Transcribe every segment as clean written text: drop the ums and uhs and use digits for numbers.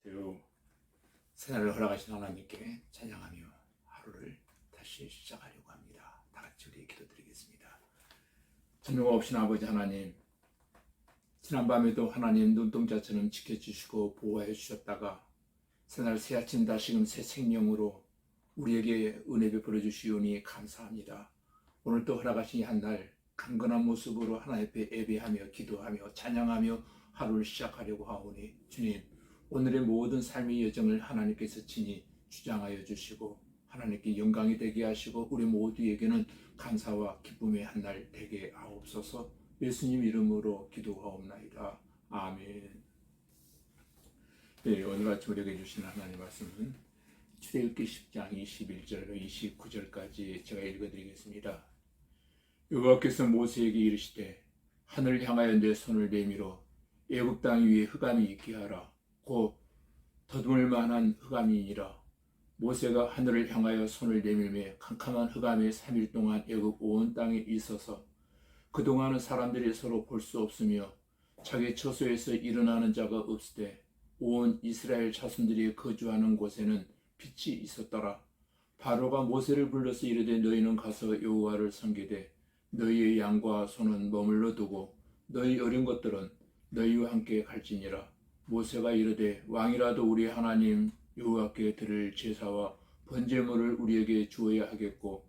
그리고 새날을 허락하신 하나님께 찬양하며 하루를 다시 시작하려고 합니다. 다 같이 우리 기도드리겠습니다. 전능하신 아버지 하나님, 지난밤에도 하나님 눈동자처럼 지켜주시고 보호해 주셨다가 새날 새 아침 다시금 새 생명으로 우리에게 은혜 베풀어 주시오니 감사합니다. 오늘도 허락하신 한날 강건한 모습으로 하나님 앞에 예배하며 기도하며 찬양하며 하루를 시작하려고 하오니 주님, 오늘의 모든 삶의 여정을 하나님께서 친히 주장하여 주시고 하나님께 영광이 되게 하시고 우리 모두에게는 감사와 기쁨의 한날 되게 하옵소서. 예수님 이름으로 기도하옵나이다. 아멘. 네, 오늘 아침 우리에게 주신 하나님 말씀은 출애굽기 10장 21절로 29절까지 제가 읽어드리겠습니다. 여호와께서 모세에게 이르시되 하늘을 향하여 내 손을 내밀어 애굽 땅 위에 흑암이 있게 하라. 곧 더듬을 만한 흑암이니라. 모세가 하늘을 향하여 손을 내밀매 캄캄한 흑암이 3일 동안 애굽 온 땅에 있어서 그동안은 사람들이 서로 볼 수 없으며 자기 처소에서 일어나는 자가 없으되 온 이스라엘 자손들이 거주하는 곳에는 빛이 있었더라. 바로가 모세를 불러서 이르되 너희는 가서 여호와를 섬기되 너희의 양과 소는 머물러 두고 너희 어린 것들은 너희와 함께 갈지니라. 모세가 이르되 왕이라도 우리 하나님 여호와께 드릴 제사와 번제물을 우리에게 주어야 하겠고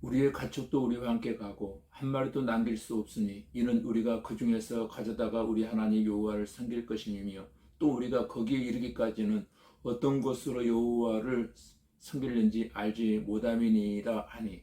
우리의 가축도 우리와 함께 가고 한 마리도 남길 수 없으니 이는 우리가 그 중에서 가져다가 우리 하나님 여호와를 섬길 것임이며 또 우리가 거기에 이르기까지는 어떤 것으로 여호와를 섬기는지 알지 못함이니라 하니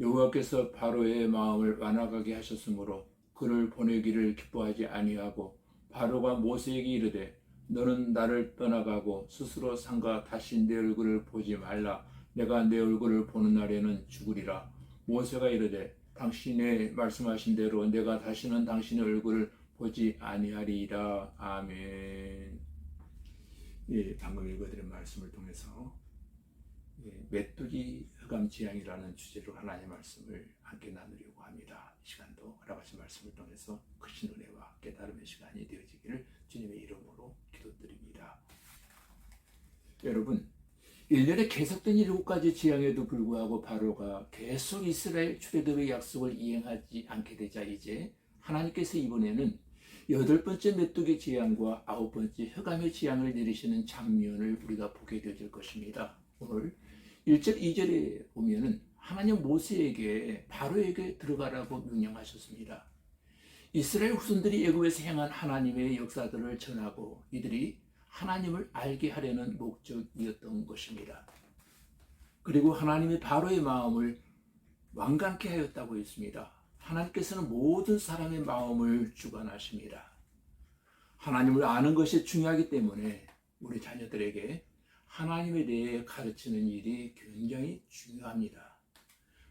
여호와께서 바로의 마음을 완악하게 하셨으므로 그를 보내기를 기뻐하지 아니하고 바로가 모세에게 이르되 너는 나를 떠나가고 스스로 삼가 다시 내 얼굴을 보지 말라. 내가 내 얼굴을 보는 날에는 죽으리라. 모세가 이르되 당신의 말씀하신 대로 내가 다시는 당신의 얼굴을 보지 아니하리이다. 아멘. 예, 방금 읽어드린 말씀을 통해서 메뚜기 흑암 지향이라는 주제로 하나님의 말씀을 함께 나누려고 합니다. 이 시간도 허락하신 말씀을 통해서 크신 은혜와 깨달음의 시간이 되어지기를 주님의 이름으로 기도드립니다. 여러분, 1년에 계속된 7가지 지향에도 불구하고 바로가 계속 이스라엘 출애굽의 약속을 이행하지 않게 되자 이제 하나님께서 이번에는 8번째 메뚜기 지향과 9번째 흑암의 지향을 내리시는 장면을 우리가 보게 되어질 것입니다. 오늘 1절 2절에 보면은 하나님 모세에게 바로에게 들어가라고 명령하셨습니다. 이스라엘 후손들이 애굽에서 행한 하나님의 역사들을 전하고 이들이 하나님을 알게 하려는 목적이었던 것입니다. 그리고 하나님이 바로의 마음을 완강케 하였다고 했습니다. 하나님께서는 모든 사람의 마음을 주관하십니다. 하나님을 아는 것이 중요하기 때문에 우리 자녀들에게 하나님에 대해 가르치는 일이 굉장히 중요합니다.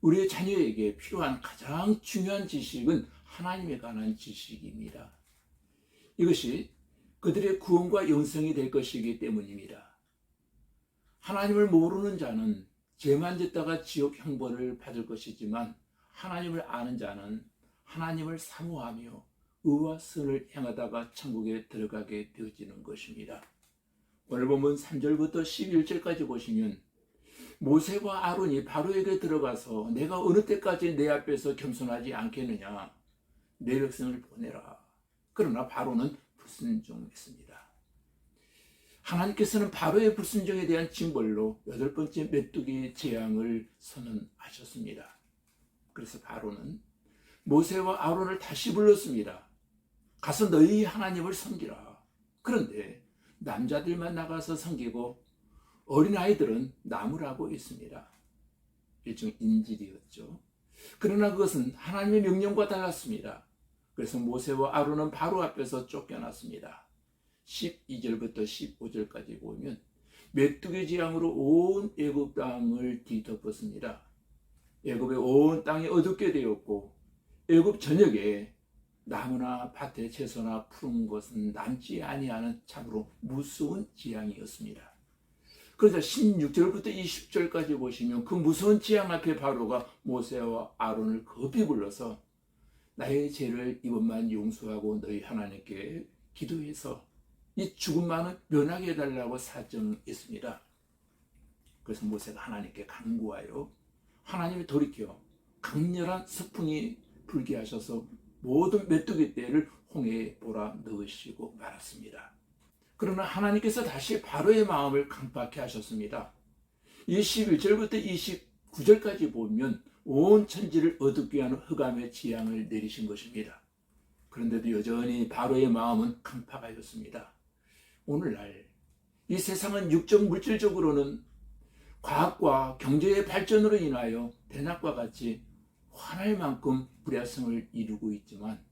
우리의 자녀에게 필요한 가장 중요한 지식은 하나님에 관한 지식입니다. 이것이 그들의 구원과 영생이 될 것이기 때문입니다. 하나님을 모르는 자는 죄만 짓다가 지옥 형벌을 받을 것이지만 하나님을 아는 자는 하나님을 사모하며 의와 선을 행하다가 천국에 들어가게 되어지는 것입니다. 오늘 본문 3절부터 11절까지 보시면 모세와 아론이 바로에게 들어가서 내가 어느 때까지 내 앞에서 겸손하지 않겠느냐, 내 백성을 보내라. 그러나 바로는 불순종했습니다. 하나님께서는 바로의 불순종에 대한 징벌로 8번째 메뚜기 재앙을 선언하셨습니다. 그래서 바로는 모세와 아론을 다시 불렀습니다. 가서 너희 하나님을 섬기라. 그런데 남자들만 나가서 섬기고 어린아이들은 나무라고 있습니다. 일종 인질이었죠. 그러나 그것은 하나님의 명령과 달랐습니다. 그래서 모세와 아론은 바로 앞에서 쫓겨났습니다. 12절부터 15절까지 보면 메뚜기 재앙으로 온 애굽 땅을 뒤덮었습니다. 애굽의 온 땅이 어둡게 되었고 애굽 전역에 나무나 밭에 채소나 푸른 것은 남지 아니하는 참으로 무서운 재앙이었습니다. 그러자 16절부터 20절까지 보시면 그 무서운 재앙 앞에 바로가 모세와 아론을 급히 불러서 나의 죄를 이번만 용서하고 너희 하나님께 기도해서 이 죽음만은 면하게 해달라고 사정했습니다. 그래서 모세가 하나님께 간구하여 하나님이 돌이켜 강렬한 서풍이 불게 하셔서 모든 메뚜기 떼를 홍해에 몰아 넣으시고 말았습니다. 그러나 하나님께서 다시 바로의 마음을 강팍해 하셨습니다. 21절부터 29절까지 보면 온 천지를 어둡게 하는 흑암의 재앙을 내리신 것입니다. 그런데도 여전히 바로의 마음은 강팍하였습니다. 오늘날 이 세상은 육적 물질적으로는 과학과 경제의 발전으로 인하여 대낮과 같이 환할 만큼 불야성을 이루고 있지만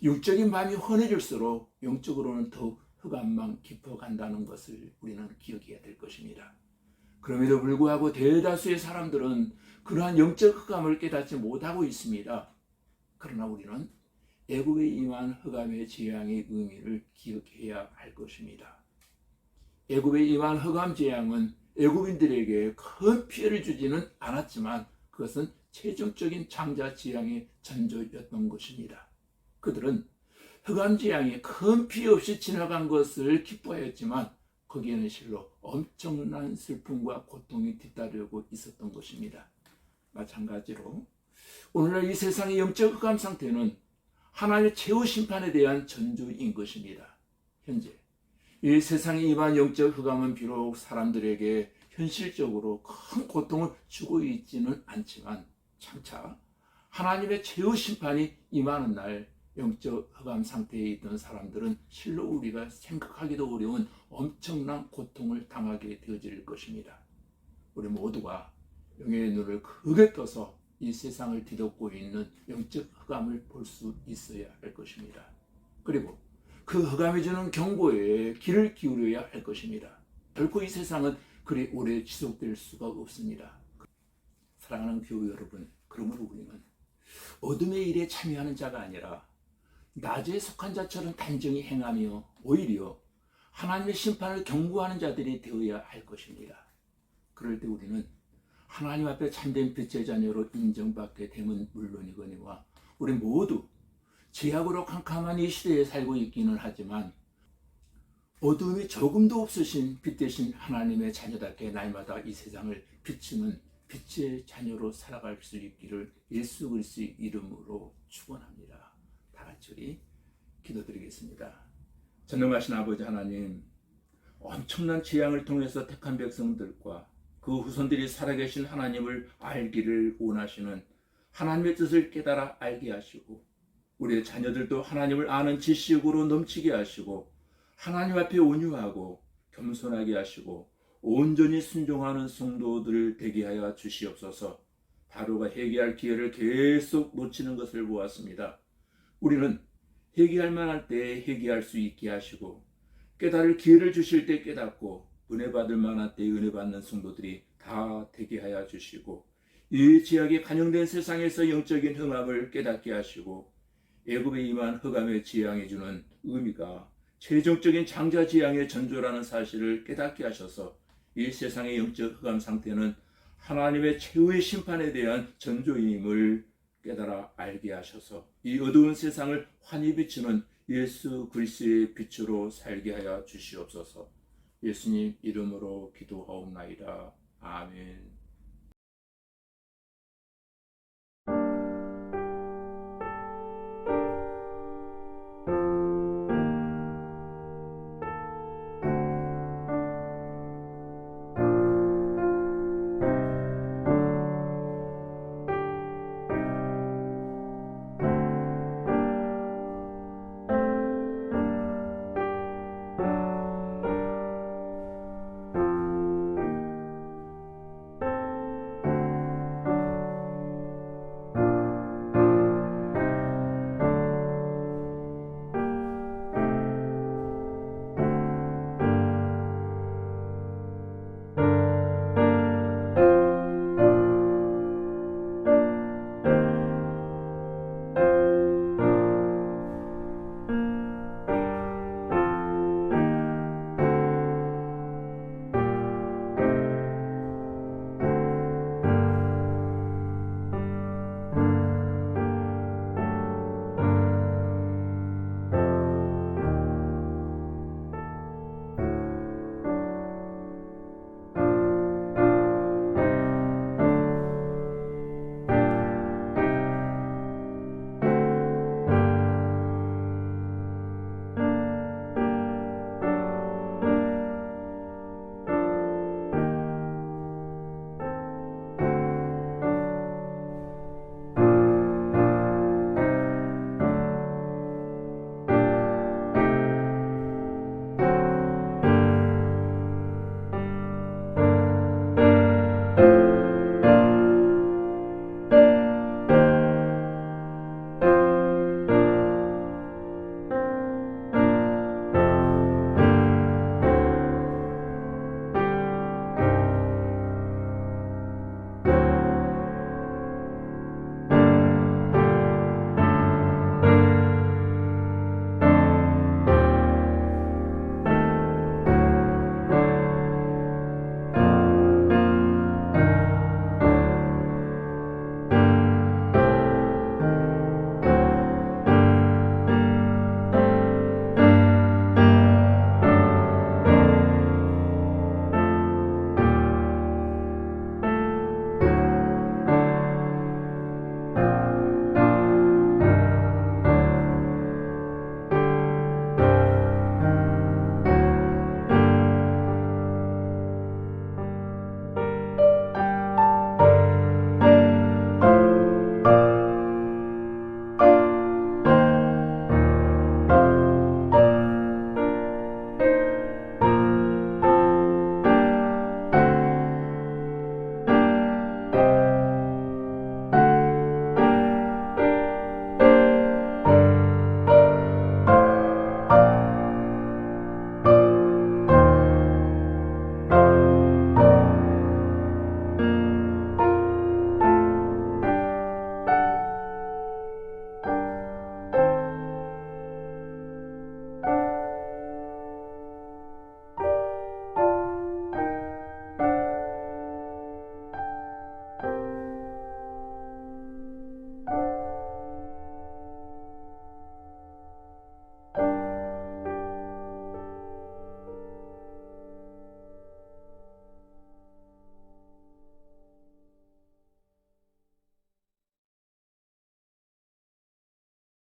육적인 마음이 환해질수록 영적으로는 더욱 흑암만 깊어간다는 것을 우리는 기억해야 될 것입니다. 그럼에도 불구하고 대다수의 사람들은 그러한 영적 흑암을 깨닫지 못하고 있습니다. 그러나 우리는 애굽에 임한 흑암의 재앙의 의미를 기억해야 할 것입니다. 애굽에 임한 흑암 재앙은 애굽인들에게 큰 피해를 주지는 않았지만 그것은 최종적인 장자 재앙의 전조였던 것입니다. 그들은 흑암 재앙이 큰 피해 없이 지나간 것을 기뻐하였지만 거기에는 실로 엄청난 슬픔과 고통이 뒤따르고 있었던 것입니다. 마찬가지로 오늘날 이 세상의 영적 흑암 상태는 하나님의 최후 심판에 대한 전조인 것입니다. 현재 이 세상에 임한 영적 흑암은 비록 사람들에게 현실적으로 큰 고통을 주고 있지는 않지만 장차 하나님의 최후 심판이 임하는 날 영적 흑암 상태에 있던 사람들은 실로 우리가 생각하기도 어려운 엄청난 고통을 당하게 되어질 것입니다. 우리 모두가 영의 눈을 크게 떠서 이 세상을 뒤덮고 있는 영적 흑암을 볼 수 있어야 할 것입니다. 그리고 그 흑암이 주는 경고에 귀를 기울여야 할 것입니다. 결코 이 세상은 그리 오래 지속될 수가 없습니다. 사랑하는 교우 여러분, 그러므로 우리는 어둠의 일에 참여하는 자가 아니라 낮에 속한 자처럼 단정히 행하며 오히려 하나님의 심판을 경고하는 자들이 되어야 할 것입니다. 그럴 때 우리는 하나님 앞에 참된 빛의 자녀로 인정받게 되면 물론이거니와 우리 모두 죄악으로 캄캄한 이 시대에 살고 있기는 하지만 어둠이 조금도 없으신 빛 대신 하나님의 자녀답게 날마다 이 세상을 비추는 빛의 자녀로 살아갈 수 있기를 예수 그리스도의 이름으로 축원합니다. 다 같이 우리 기도드리겠습니다. 전능하신 아버지 하나님, 엄청난 재앙을 통해서 택한 백성들과 그 후손들이 살아계신 하나님을 알기를 원하시는 하나님의 뜻을 깨달아 알게 하시고 우리의 자녀들도 하나님을 아는 지식으로 넘치게 하시고 하나님 앞에 온유하고 겸손하게 하시고 온전히 순종하는 성도들 되게 하여 주시옵소서. 바로가 회개할 기회를 계속 놓치는 것을 보았습니다. 우리는 회개할 만할 때 회개할 수 있게 하시고 깨달을 기회를 주실 때 깨닫고 은혜 받을 만한 때 은혜 받는 성도들이 다 되게 하여 주시고 이 죄악에 간영된 세상에서 영적인 흑암을 깨닫게 하시고 애굽에 임한 흑암의 재앙해 주는 의미가 최종적인 장자 재앙의 전조라는 사실을 깨닫게 하셔서 이 세상의 영적 흑암 상태는 하나님의 최후의 심판에 대한 전조임을 깨달아 알게 하셔서 이 어두운 세상을 환히 비추는 예수 그리스도의 빛으로 살게 하여 주시옵소서. 예수님 이름으로 기도하옵나이다. 아멘.